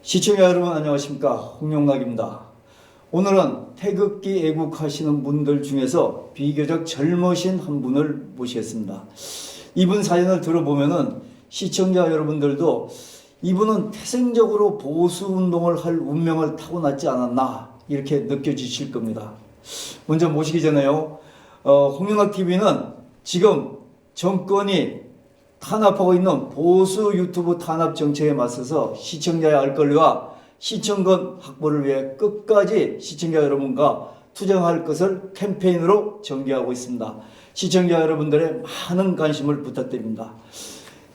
시청자 여러분 안녕하십니까, 홍영락입니다. 오늘은 태극기 애국하시는 분들 중에서 비교적 젊으신 한 분을 모시겠습니다. 이분 사연을 들어보면은 시청자 여러분들도 이분은 태생적으로 보수운동을 할 운명을 타고났지 않았나 이렇게 느껴지실 겁니다. 먼저 모시기 전에요, 홍영락TV는 지금 정권이 탄압하고 있는 보수 유튜브 탄압 정책에 맞서서 시청자의 알 권리와 시청권 확보를 위해 끝까지 시청자 여러분과 투쟁할 것을 캠페인으로 전개하고 있습니다. 시청자 여러분들의 많은 관심을 부탁드립니다.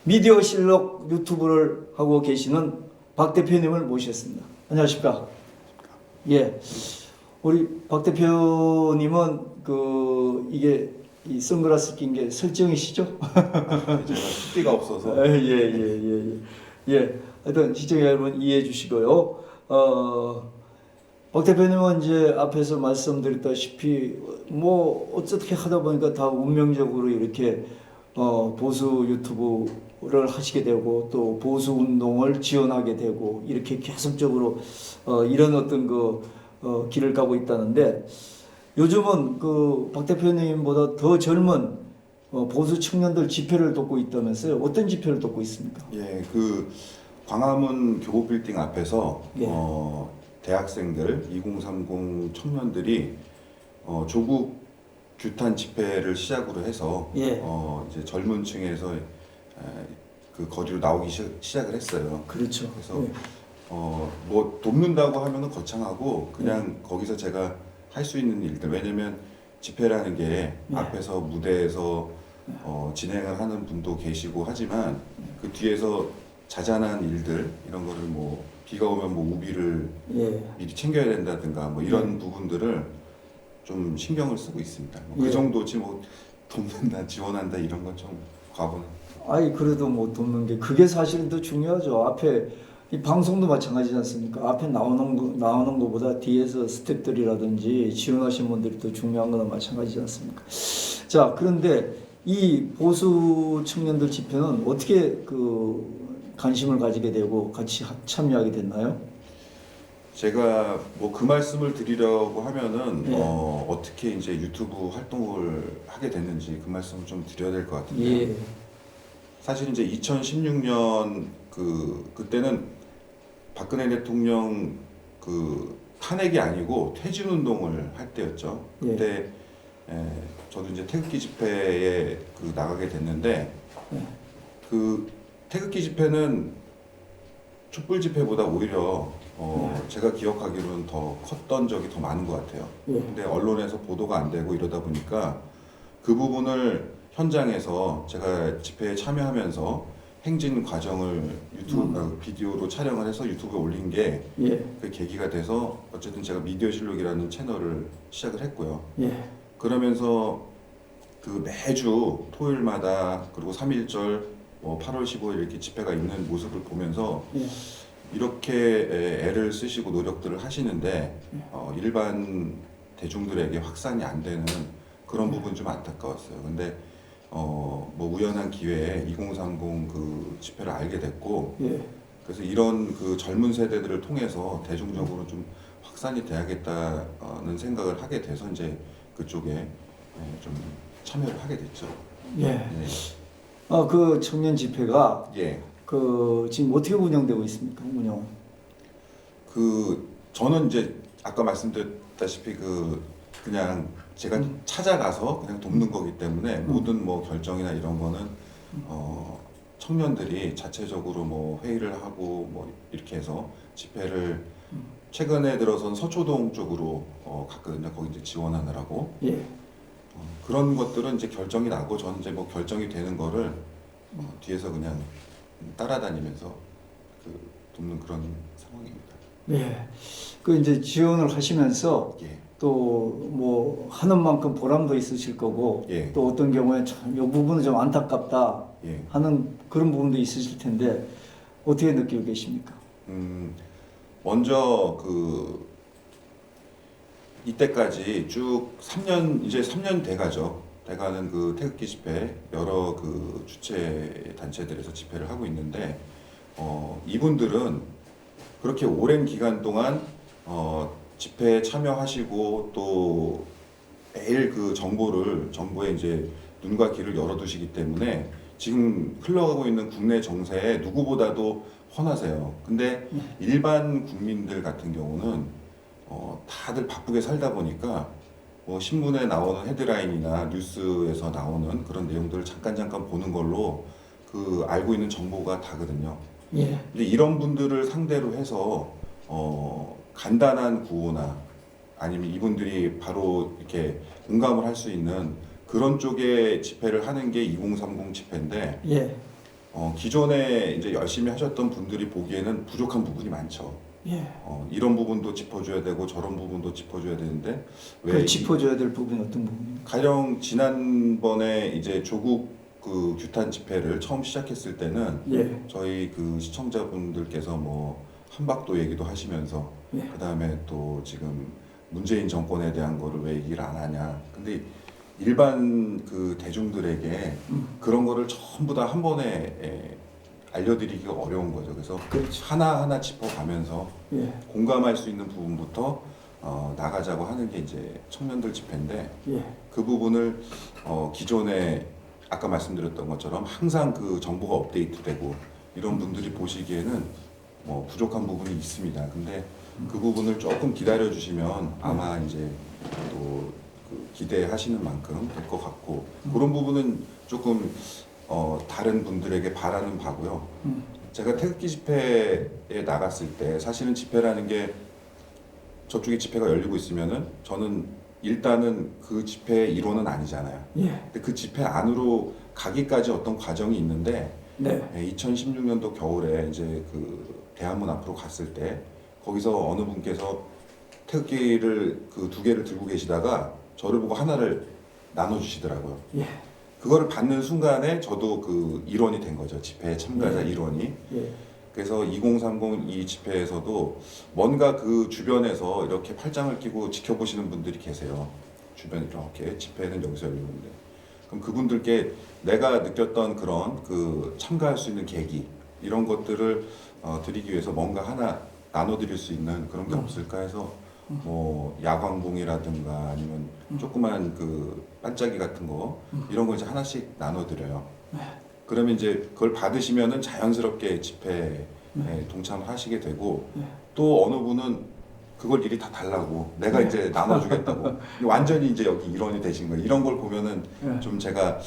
미디어실록 유튜브를 하고 계시는 박 대표님을 모셨습니다. 안녕하십니까? 예, 우리 박 대표님은 이게 이 선글라스 낀 게 설정이시죠? 제가 숫비가 없어서. 예. 하여튼 시청자 여러분 이해해 주시고요. 박 대표님은 이제 앞에서 말씀드렸다시피 뭐 어떻게 하다 보니까 다 운명적으로 이렇게 보수 유튜브를 하시게 되고 또 보수 운동을 지원하게 되고 이렇게 계속적으로 이런 어떤 길을 가고 있다는데, 요즘은 박 대표님보다 더 젊은 보수 청년들 집회를 돕고 있다면서요? 어떤 집회를 돕고 있습니까? 예, 광화문 교보빌딩 앞에서 예. 대학생들 2030 청년들이 조국 규탄 집회를 시작으로 해서 예. 이제 젊은 층에서 그 거리로 나오기 시작을 했어요. 그렇죠. 그래서 예. 뭐 돕는다고 하면은 거창하고 그냥 거기서 제가 할 수 있는 일들, 왜냐면 집회라는 게 앞에서 무대에서 진행을 하는 분도 계시고 하지만 그 뒤에서 자잘한 일들, 이런 거를 뭐 비가 오면 뭐 우비를 미리 챙겨야 된다든가 뭐 이런 부분들을 좀 신경을 쓰고 있습니다. 그 정도지 뭐 돕는다, 지원한다 이런 건 좀 과분한. 아이, 그래도 뭐 돕는 게 그게 사실은 더 중요하죠. 앞에 이 방송도 마찬가지지 않습니까? 앞에 나오는 거보다 뒤에서 스태프들이라든지 지원하신 분들이 더 중요한 거나 마찬가지지 않습니까? 자, 그런데 이 보수 청년들 집회는 어떻게 관심을 가지게 되고 같이 참여하게 됐나요? 제가 뭐 그 말씀을 드리려고 하면은 어떻게 이제 유튜브 활동을 하게 됐는지 그 말씀을 좀 드려야 될 것 같은데, 예. 사실 이제 2016년 그때는 박근혜 대통령 탄핵이 아니고 퇴진 운동을 할 때였죠. 그때 저도 이제 태극기 집회에 나가게 됐는데, 태극기 집회는 촛불 집회보다 오히려 제가 기억하기로는 더 컸던 적이 더 많은 것 같아요. 근데 언론에서 보도가 안 되고 이러다 보니까 그 부분을 현장에서 제가 집회에 참여하면서 행진 과정을 유튜브 비디오로 촬영을 해서 유튜브에 올린 게 그 계기가 돼서 어쨌든 제가 미디어실록이라는 채널을 시작을 했고요. 그러면서 매주 토요일마다 그리고 3.1절, 8월 15일 이렇게 집회가 있는 모습을 보면서 이렇게 애를 쓰시고 노력들을 하시는데 일반 대중들에게 확산이 안 되는 그런 부분 좀 안타까웠어요. 근데 뭐 우연한 기회에 2030 집회를 알게 됐고, 그래서 이런 젊은 세대들을 통해서 대중적으로 좀 확산이 돼야겠다는 생각을 하게 돼서 이제 그쪽에 좀 참여를 하게 됐죠. 그 청년 집회가 지금 어떻게 운영되고 있습니까? 운영? 저는 이제 아까 말씀드렸다시피 그냥 제가 찾아가서 그냥 돕는 거기 때문에 모든 뭐 결정이나 이런 거는 청년들이 자체적으로 뭐 회의를 하고 뭐 이렇게 해서 집회를 최근에 들어선 서초동 쪽으로 갔거든요. 거기 이제 지원하느라고. 그런 것들은 이제 결정이 나고 저는 이제 뭐 결정이 되는 거를 뒤에서 그냥 따라다니면서 돕는 그런 상황입니다. 이제 지원을 하시면서 또 뭐 하는 만큼 보람도 있으실 거고, 또 어떤 경우에 참 이 부분은 좀 안타깝다 하는 그런 부분도 있으실 텐데 어떻게 느끼고 계십니까? 먼저 이때까지 쭉 3년, 이제 3년 돼가죠. 돼가는 태극기 집회 여러 주체 단체들에서 집회를 하고 있는데 이분들은 그렇게 오랜 기간 동안 집회에 참여하시고 또 매일 그 정보에 이제 눈과 귀를 열어두시기 때문에 지금 흘러가고 있는 국내 정세에 누구보다도 훤하세요. 근데 일반 국민들 같은 경우는 다들 바쁘게 살다 보니까 뭐 신문에 나오는 헤드라인이나 뉴스에서 나오는 그런 내용들을 잠깐 보는 걸로 그 알고 있는 정보가 다거든요. 예. 근데 이런 분들을 상대로 해서 간단한 구호나 아니면 이분들이 바로 이렇게 공감을 할 수 있는 그런 쪽의 집회를 하는 게 2030 집회인데 예. 기존에 이제 열심히 하셨던 분들이 보기에는 부족한 부분이 많죠. 예. 이런 부분도 짚어줘야 되고 저런 부분도 짚어줘야 되는데 그 짚어줘야 될 부분이 어떤 부분입니까? 가령 지난번에 이제 조국 그 규탄 집회를 처음 시작했을 때는 예. 저희 그 시청자분들께서 뭐 한박도 얘기도 하시면서 예. 그다음에 또 지금 문재인 정권에 대한 거를 왜 얘기를 안 하냐. 근데 일반 그 대중들에게 그런 거를 전부 다 한 번에 알려드리기가 어려운 거죠. 그래서 그렇죠. 하나하나 짚어가면서 예. 공감할 수 있는 부분부터 나가자고 하는 게 이제 청년들 집회인데 예. 그 부분을 기존에 아까 말씀드렸던 것처럼 항상 그 정보가 업데이트되고 이런 분들이 보시기에는 뭐 부족한 부분이 있습니다. 근데 그 부분을 조금 기다려 주시면 아마 이제 또 그 기대하시는 만큼 될 것 같고 그런 부분은 조금 다른 분들에게 바라는 바고요. 제가 태극기 집회에 나갔을 때 사실은 집회라는 게 저쪽에 집회가 열리고 있으면은 저는 일단은 그 집회의 일원은 아니잖아요. 예. 근데 그 집회 안으로 가기까지 어떤 과정이 있는데 네. 2016년도 겨울에 이제 그 대한문 앞으로 갔을 때 거기서 어느 분께서 태극기를 그 두 개를 들고 계시다가 저를 보고 하나를 나눠주시더라고요. 예. 그거를 받는 순간에 저도 그 일원이 된 거죠. 집회 참가자 일원이. 예. 그래서 2030 이 집회에서도 뭔가 그 주변에서 이렇게 팔짱을 끼고 지켜보시는 분들이 계세요. 주변 이렇게 집회는 여기서 열리는데 그럼 그분들께 내가 느꼈던 그런 그 참가할 수 있는 계기 이런 것들을 드리기 위해서 뭔가 하나 나눠드릴 수 있는 그런 게 없을까 해서 뭐 야광봉이라든가 아니면 조그만 그 반짝이 같은 거 이런 거 이제 하나씩 나눠드려요. 그러면 이제 그걸 받으시면은 자연스럽게 집회에 동참하시게 되고 또 어느 분은 그걸 일이 다 달라고 내가 이제 나눠주겠다고 완전히 이제 여기 일원이 되신 거예요. 이런 걸 보면은 좀 제가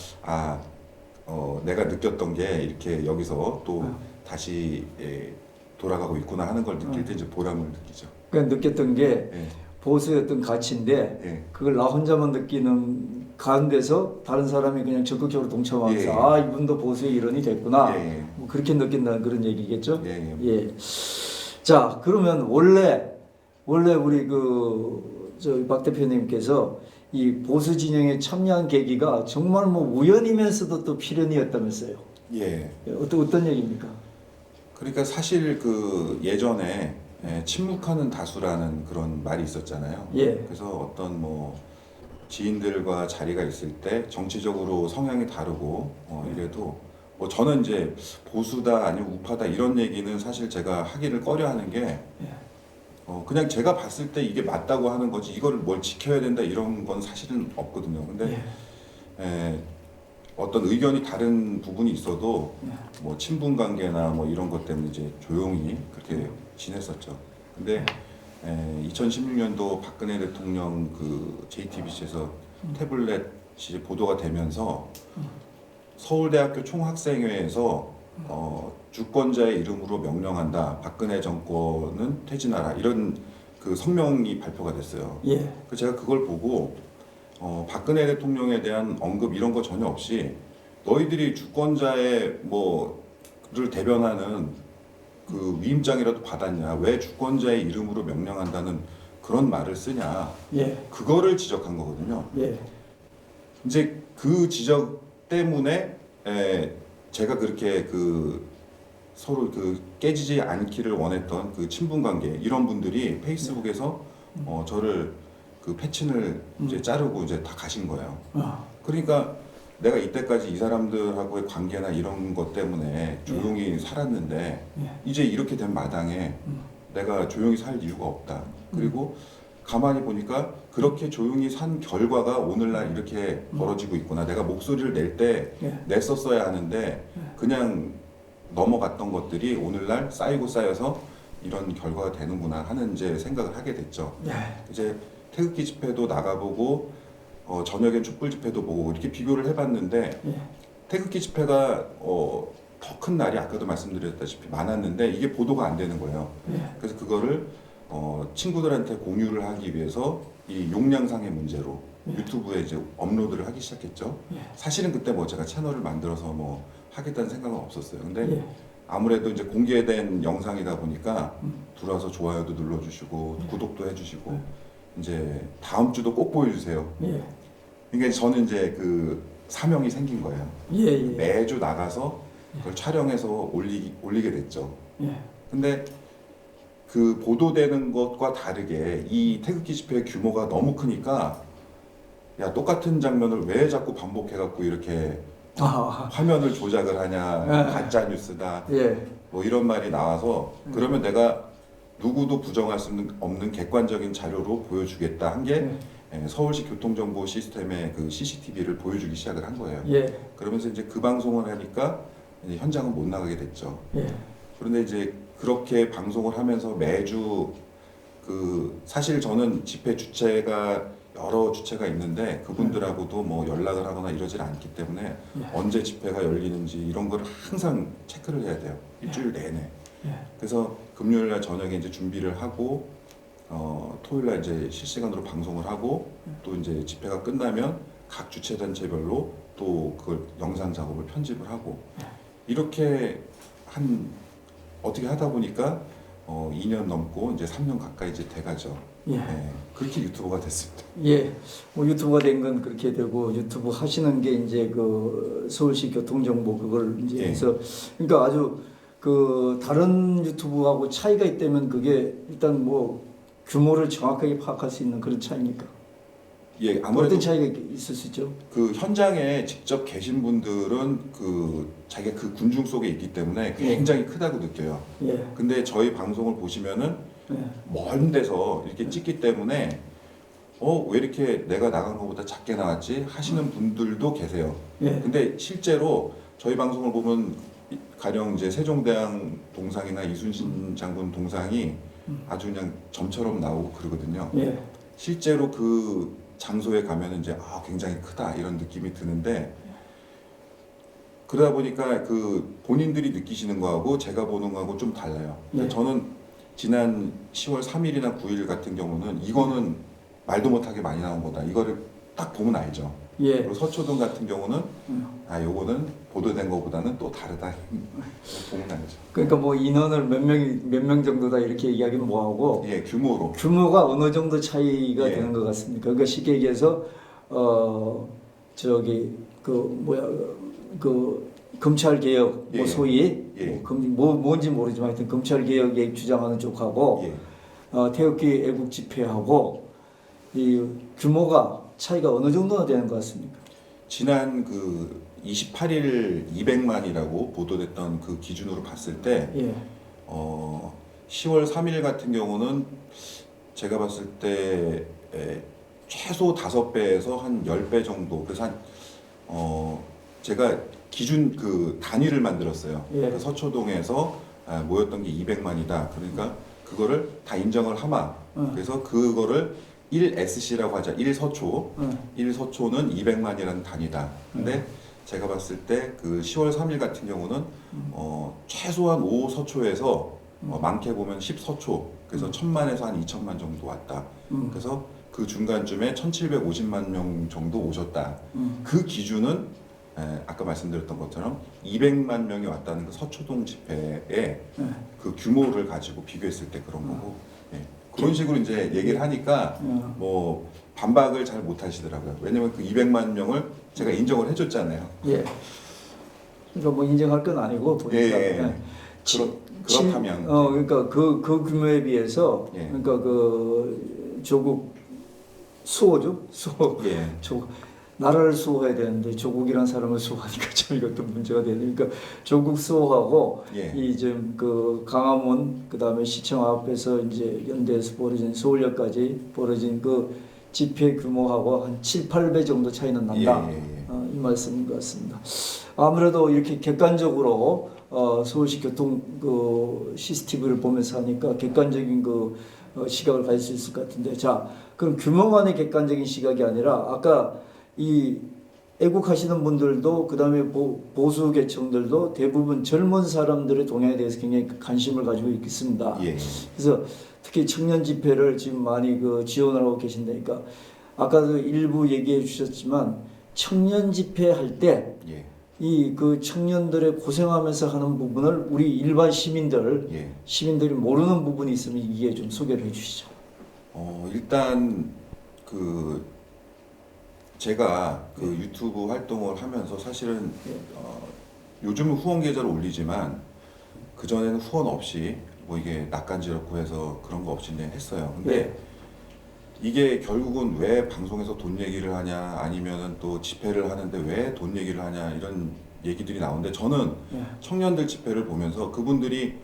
내가 느꼈던 게 이렇게 여기서 또 다시 돌아가고 있구나 하는 걸 느낄 때 이제 보람을 느끼죠. 그러니까 느꼈던 게 예. 보수의 어떤 가치인데 예. 그걸 나 혼자만 느끼는 가운데서 다른 사람이 그냥 적극적으로 동참하면서 예. 아 이분도 보수의 일원이 됐구나 예. 뭐 그렇게 느낀다는 그런 얘기겠죠. 예. 예. 자 그러면 원래 우리 박 대표님께서 이 보수 진영에 참여한 계기가 정말 뭐 우연이면서도 또 필연이었다면서요. 예. 어떤 얘기입니까? 그러니까 사실 그 예전에 침묵하는 다수라는 그런 말이 있었잖아요. 예. 그래서 어떤 뭐 지인들과 자리가 있을 때 정치적으로 성향이 다르고 이래도 뭐 저는 이제 보수다 아니면 우파다 이런 얘기는 사실 제가 하기를 꺼려하는 게 그냥 제가 봤을 때 이게 맞다고 하는 거지 이거를 뭘 지켜야 된다 이런 건 사실은 없거든요. 근데 어떤 의견이 다른 부분이 있어도 뭐 친분 관계나 뭐 이런 것 때문에 이제 조용히 그렇게 지냈었죠. 근데 2016년도 박근혜 대통령 그 JTBC에서 태블릿이 보도가 되면서 서울대학교 총학생회에서 주권자의 이름으로 명령한다. 박근혜 정권은 퇴진하라. 이런 그 성명이 발표가 됐어요. 예. 그 제가 그걸 보고 박근혜 대통령에 대한 언급 이런 거 전혀 없이 너희들이 주권자의 뭐를 대변하는 그 위임장이라도 받았냐? 왜 주권자의 이름으로 명령한다는 그런 말을 쓰냐? 예. 그거를 지적한 거거든요. 예. 이제 그 지적 때문에 제가 그렇게 그 서로 그 깨지지 않기를 원했던 그 친분 관계 이런 분들이 페이스북에서 저를 그 패친을 이제 자르고 이제 다 가신 거예요. 그러니까 내가 이때까지 이 사람들하고의 관계나 이런 것 때문에 조용히 살았는데 이제 이렇게 된 마당에 내가 조용히 살 이유가 없다. 그리고 가만히 보니까 그렇게 조용히 산 결과가 오늘날 이렇게 벌어지고 있구나. 내가 목소리를 낼 때 예. 냈었어야 하는데 그냥 넘어갔던 것들이 오늘날 쌓이고 쌓여서 이런 결과가 되는구나 하는 이제 생각을 하게 됐죠. 예. 이제 태극기 집회도 나가보고 저녁엔 촛불 집회도 보고 이렇게 비교를 해봤는데 예. 태극기 집회가 더 큰 날이 아까도 말씀드렸다시피 많았는데 이게 보도가 안 되는 거예요. 예. 그래서 그거를 친구들한테 공유를 하기 위해서 이 용량상의 문제로 유튜브에 이제 업로드를 하기 시작했죠. 예. 사실은 그때 뭐 제가 채널을 만들어서 뭐 하겠다는 생각은 없었어요. 근데 예. 아무래도 이제 공개된 영상이다 보니까 들어와서 좋아요도 눌러주시고 구독도 해주시고 이제 다음 주도 꼭 보여주세요. 예. 그러니까 저는 이제 그 사명이 생긴 거예요. 예. 예. 매주 나가서 그걸 촬영해서 올리게 됐죠. 예. 근데 그 보도되는 것과 다르게 이 태극기 집회의 규모가 너무 크니까 야 똑같은 장면을 왜 자꾸 반복해갖고 이렇게 아. 화면을 조작을 하냐 예. 가짜 뉴스다 예. 뭐 이런 말이 나와서 그러면 내가 누구도 부정할 수 없는 객관적인 자료로 보여주겠다 한 게 서울시 교통정보 시스템의 그 CCTV를 보여주기 시작을 한 거예요. 예. 그러면서 이제 그 방송을 하니까 이제 현장은 못 나가게 됐죠. 예. 그런데 이제 그렇게 방송을 하면서 매주 그 사실 저는 집회 주체가 여러 주체가 있는데 그분들하고도 뭐 연락을 하거나 이러질 않기 때문에 언제 집회가 열리는지 이런 걸 항상 체크를 해야 돼요. 일주일 내내. 예. 그래서 금요일 날 저녁에 이제 준비를 하고 토요일 날 이제 실시간으로 방송을 하고 또 이제 집회가 끝나면 각 주체 단체별로 또 그걸 영상 작업을 편집을 하고 이렇게 어떻게 하다 보니까 2년 넘고 이제 3년 가까이 이제 돼가죠. 예. 네, 그렇게 유튜버가 됐습니다. 예, 뭐 유튜브가 된 건 그렇게 되고 유튜브 하시는 게 이제 그 서울시 교통정보 그걸 이제 예. 해서 그러니까 아주 그 다른 유튜브하고 차이가 있다면 그게 일단 뭐 규모를 정확하게 파악할 수 있는 그런 차이니까. 예, 아무래도 어떤 차이가 있을 수 있죠? 그 현장에 직접 계신 분들은 그 자기가 그 군중 속에 있기 때문에 굉장히 크다고 느껴요. 예. 근데 저희 방송을 보시면은 예. 먼 데서 이렇게 찍기 때문에 왜 이렇게 내가 나간 것보다 작게 나왔지 하시는 분들도 계세요. 예. 근데 실제로 저희 방송을 보면 가령 이제 세종대왕 동상이나 이순신 장군 동상이 아주 그냥 점처럼 나오고 그러거든요. 예. 실제로 그 장소에 가면 이제 굉장히 크다 이런 느낌이 드는데 그러다 보니까 그 본인들이 느끼시는 거하고 제가 보는 거하고 좀 달라요. 예. 저는 지난 10월 3일이나 9일 같은 경우는 이거는 말도 못하게 많이 나온 거다. 이거를 딱 보면 알죠. 예. 그리고 서초동 같은 경우는 요거는 보도된 것보다는 또 다르다. 보면 알죠. 그러니까 뭐 인원을 몇 명 정도다 이렇게 얘기하기는 뭐하고 예, 규모로. 규모가 어느 정도 차이가 예. 되는 것 같습니까? 그러니까 쉽게 얘기해서 그 검찰 개혁 예. 뭐 소위 예. 뭔지 모르지만 하여튼 검찰 개혁에 주장하는 쪽하고 예. 태극기 애국 집회하고 이 규모가 차이가 어느 정도나 되는 것 같습니까? 지난 그 28일 200만이라고 보도됐던 그 기준으로 봤을 때 예. 10월 3일 같은 경우는 제가 봤을 때 최소 5배에서 한 10배 정도. 그래서 제가 기준 그 단위를 만들었어요. 예. 그 서초동에서 모였던 게 200만이다. 그러니까 그거를 다 인정을 하마. 그래서 그거를 1SC라고 하자. 1서초. 1서초는 200만이라는 단위다. 근데 제가 봤을 때 그 10월 3일 같은 경우는 최소한 5서초에서 많게 보면 10서초. 그래서 1000만에서 한 2000만 정도 왔다. 그래서 그 중간쯤에 1750만 명 정도 오셨다. 그 기준은 아까 말씀드렸던 것처럼 200만 명이 왔다는 그 서초동 집회의 그 규모를 가지고 비교했을 때 그런 거고 그런 식으로 이제 얘기를 하니까 뭐 반박을 잘 못 하시더라고요. 왜냐면 그 200만 명을 제가 인정을 해줬잖아요. 예. 그러니까 뭐 인정할 건 아니고 보니까 예. 그렇다면 그러니까 그 규모에 비해서 예. 그러니까 그 조국 수호죠 수호 예. 나라를 수호해야 되는데 조국이라는 사람을 수호하니까 참 이것도 문제가 되니까 조국 수호하고 예. 이 좀 그 강화문 그다음에 시청 앞에서 이제 연대에서 벌어진 서울역까지 벌어진 그 집회 규모하고 한 7, 8배 정도 차이는 난다. 예, 예, 예. 이 말씀인 것 같습니다. 아무래도 이렇게 객관적으로 서울시 교통 그 CCTV를 보면서 하니까 객관적인 그 시각을 가질 수 있을 것 같은데, 자, 그럼 규모만의 객관적인 시각이 아니라 아까 이 애국하시는 분들도 그다음에 보수 계층들도 대부분 젊은 사람들의 동향에 대해서 굉장히 관심을 가지고 있습니다. 예. 그래서 특히 청년 집회를 지금 많이 그 지원을 하고 계신다니까, 아까도 일부 얘기해 주셨지만 청년 집회 할 때 예. 이 그 청년들의 고생하면서 하는 부분을 우리 일반 시민들이 모르는 부분이 있으면 이게 좀 소개를 해주시죠. 일단 그 제가 그 유튜브 활동을 하면서 사실은 요즘은 후원 계좌를 올리지만 그 전에는 후원 없이 뭐 이게 낯간지럽고 해서 그런 거 없이 그냥 했어요. 근데 이게 결국은 왜 방송에서 돈 얘기를 하냐, 아니면은 또 집회를 하는데 왜 돈 얘기를 하냐, 이런 얘기들이 나오는데, 저는 청년들 집회를 보면서 그분들이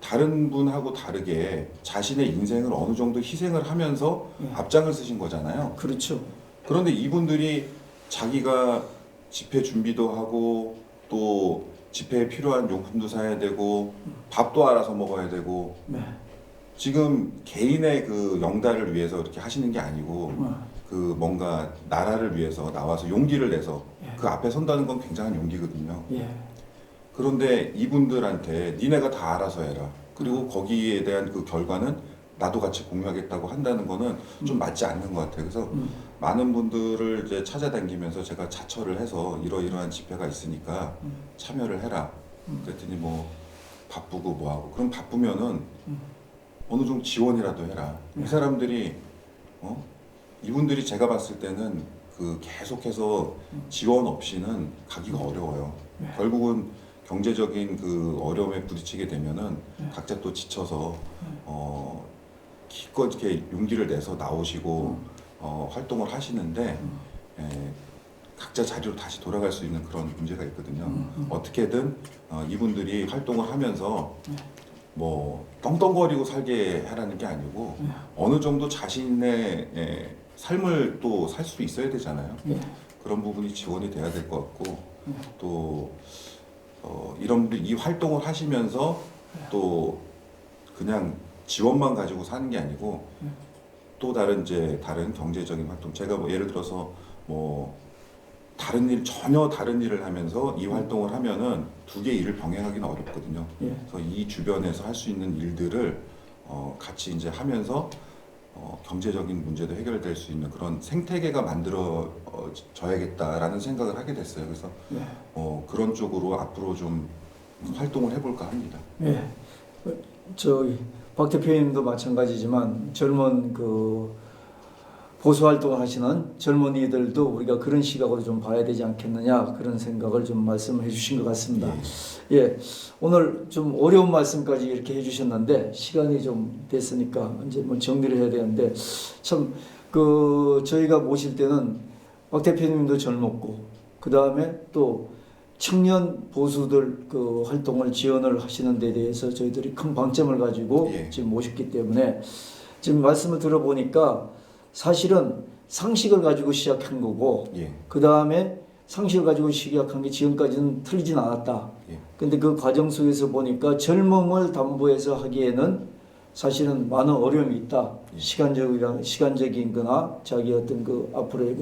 다른 분하고 다르게 자신의 인생을 어느 정도 희생을 하면서 앞장을 쓰신 거잖아요. 그렇죠. 그런데 이분들이 자기가 집회 준비도 하고 또 집회에 필요한 용품도 사야 되고 밥도 알아서 먹어야 되고, 지금 개인의 그 영달을 위해서 이렇게 하시는 게 아니고 그 뭔가 나라를 위해서 나와서 용기를 내서 그 앞에 선다는 건 굉장한 용기거든요. 그런데 이분들한테 니네가 다 알아서 해라, 그리고 거기에 대한 그 결과는 나도 같이 공유하겠다고 한다는 거는 좀 맞지 않는 것 같아요. 그래서 많은 분들을 이제 찾아다니면서 제가 자처를 해서 이러이러한 집회가 있으니까 참여를 해라 그랬더니 뭐 바쁘고 뭐하고, 그럼 바쁘면은 어느 정도 지원이라도 해라. 이 사람들이 이분들이 제가 봤을 때는 그 계속해서 지원 없이는 가기가 어려워요. 결국은 경제적인 그 어려움에 부딪히게 되면은 각자 또 지쳐서 기껏 이렇게 용기를 내서 나오시고 활동을 하시는데 각자 자리로 다시 돌아갈 수 있는 그런 문제가 있거든요. 어떻게든 이분들이 활동을 하면서 뭐 떵떵거리고 살게 하라는 게 아니고 어느 정도 자신의 삶을 또 살 수 있어야 되잖아요. 그런 부분이 지원이 돼야 될 것 같고, 또 이런 분들이 이 활동을 하시면서 또 그냥 지원만 가지고 사는 게 아니고 또 다른 경제적인 활동, 제가 뭐 예를 들어서 뭐 전혀 다른 일을 하면서 이 활동을 하면은 두 개 일을 병행하기는 어렵거든요. 그래서 이 주변에서 할 수 있는 일들을 같이 이제 하면서 경제적인 문제도 해결될 수 있는 그런 생태계가 만들어져야겠다라는 생각을 하게 됐어요. 그래서 그런 쪽으로 앞으로 좀 활동을 해볼까 합니다. 저희 박 대표님도 마찬가지지만 젊은 그 보수 활동을 하시는 젊은이들도 우리가 그런 시각으로 좀 봐야 되지 않겠느냐, 그런 생각을 좀 말씀해 주신 것 같습니다. 오늘 좀 어려운 말씀까지 이렇게 해주셨는데 시간이 좀 됐으니까 이제 뭐 정리를 해야 되는데, 참 그 저희가 모실 때는 박 대표님도 젊었고 그 다음에 또 청년 보수들 그 활동을 지원을 하시는 데 대해서 저희들이 큰 방점을 가지고 지금 모셨기 때문에, 지금 말씀을 들어보니까 사실은 상식을 가지고 시작한 거고 그 다음에 상식을 가지고 시작한 게 지금까지는 틀리진 않았다. 근데 그 과정 속에서 보니까 젊음을 담보해서 하기에는 사실은 많은 어려움이 있다. 시간적인 거나 자기 어떤 그 앞으로의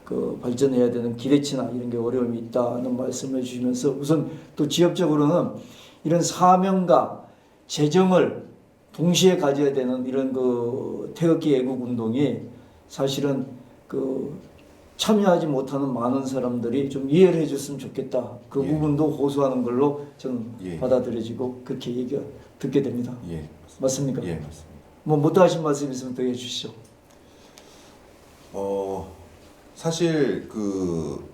그 발전해야 되는 기대치나 이런 게 어려움이 있다는 말씀을 주시면서, 우선 또 지역적으로는 이런 사명과 재정을 동시에 가져야 되는 이런 그 태극기 애국 운동이 사실은 그 참여하지 못하는 많은 사람들이 좀 이해를 해줬으면 좋겠다. 그 부분도 호소하는 걸로 저는 받아들여지고 그렇게 얘기가 듣게 됩니다. 맞습니까? 맞습니다. 뭐 못 하신 말씀 있으면 더 해주시죠. 사실 그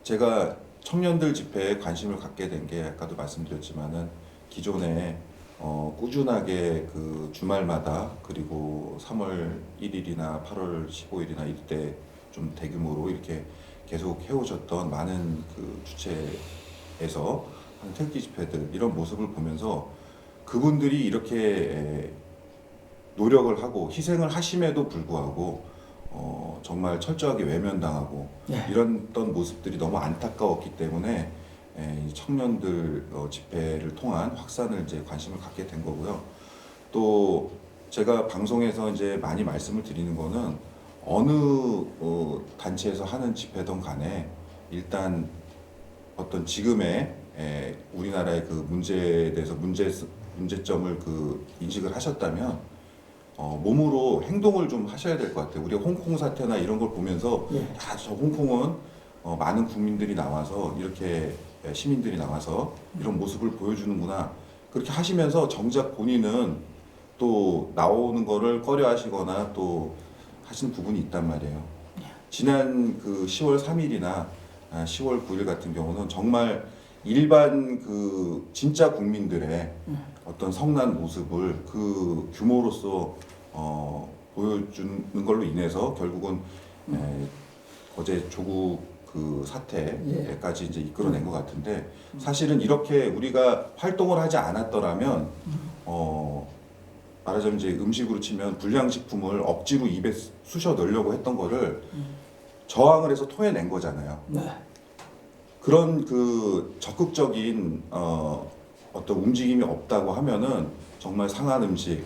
제가 청년들 집회에 관심을 갖게 된 게 아까도 말씀드렸지만은 기존에 꾸준하게 그 주말마다, 그리고 3월 1일이나 8월 15일이나 이때 좀 대규모로 이렇게 계속 해오셨던 많은 그 주체에서 하는 태극기 집회들 이런 모습을 보면서 그분들이 이렇게 노력을 하고 희생을 하심에도 불구하고 정말 철저하게 외면당하고 네. 이랬던 모습들이 너무 안타까웠기 때문에 이 청년들 집회를 통한 확산을 이제 관심을 갖게 된 거고요. 또 제가 방송에서 이제 많이 말씀을 드리는 거는 어느 단체에서 하는 집회든 간에 일단 어떤 지금의 우리나라의 그 문제에 대해서 문제점을 그 인식을 하셨다면 몸으로 행동을 좀 하셔야 될 것 같아요. 우리가 홍콩 사태나 이런 걸 보면서 예. 야, 저 홍콩은 많은 국민들이 나와서 이렇게 시민들이 나와서 이런 모습을 보여주는구나. 그렇게 하시면서 정작 본인은 또 나오는 거를 꺼려 하시거나 또 하시는 부분이 있단 말이에요. 지난 그 10월 3일이나 10월 9일 같은 경우는 정말 일반 그 진짜 국민들의 어떤 성난 모습을 그 규모로서 보여주는 걸로 인해서 결국은 어제 조국 그 사태까지 이제 이끌어낸 것 같은데 사실은 이렇게 우리가 활동을 하지 않았더라면 말하자면 이제 음식으로 치면 불량식품을 억지로 입에 쑤셔 넣으려고 했던 거를 저항을 해서 토해낸 거잖아요. 네. 그런 그 적극적인 어떤 움직임이 없다고 하면은 정말 상한 음식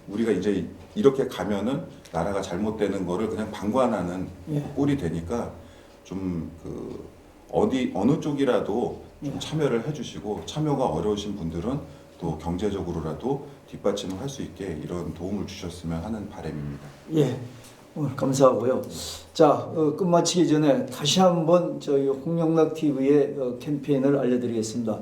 우리가 이제 이렇게 가면은 나라가 잘못되는 거를 그냥 방관하는 예. 꼴이 되니까 좀 그 어느 쪽이라도 좀 예. 참여를 해주시고 참여가 어려우신 분들은 또 경제적으로라도 뒷받침을 할 수 있게 이런 도움을 주셨으면 하는 바람입니다. 예, 오늘 감사하고요. 자, 끝마치기 전에 다시 한번 저희 홍영락 TV의 캠페인을 알려드리겠습니다.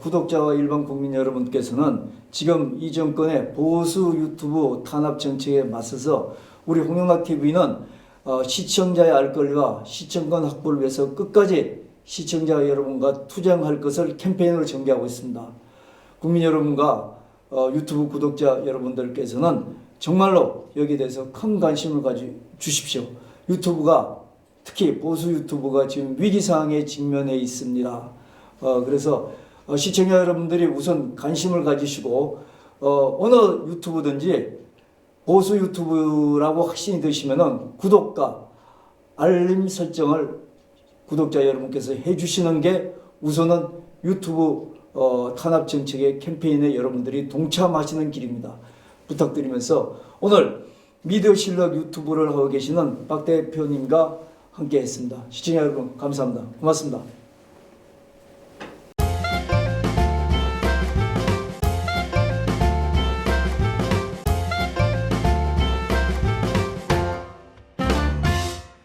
구독자와 일반 국민 여러분께서는 지금 이 정권의 보수 유튜브 탄압 정책에 맞서서 우리 홍영락 TV는 시청자의 알 권리와 시청권 확보를 위해서 끝까지 시청자 여러분과 투쟁할 것을 캠페인으로 전개하고 있습니다. 국민 여러분과 유튜브 구독자 여러분들께서는 정말로 여기에 대해서 큰 관심을 가져주십시오. 유튜브가 특히 보수 유튜브가 지금 위기상황에 직면해 있습니다. 그래서 시청자 여러분들이 우선 관심을 가지시고 어느 유튜브든지 보수 유튜브라고 확신이 드시면은 구독과 알림 설정을 구독자 여러분께서 해주시는 게 우선은 유튜브 탄압 정책의 캠페인에 여러분들이 동참하시는 길입니다. 부탁드리면서 오늘 미디어 실력 유튜브를 하고 계시는 박 대표님과 함께 했습니다. 시청자 여러분 감사합니다. 고맙습니다.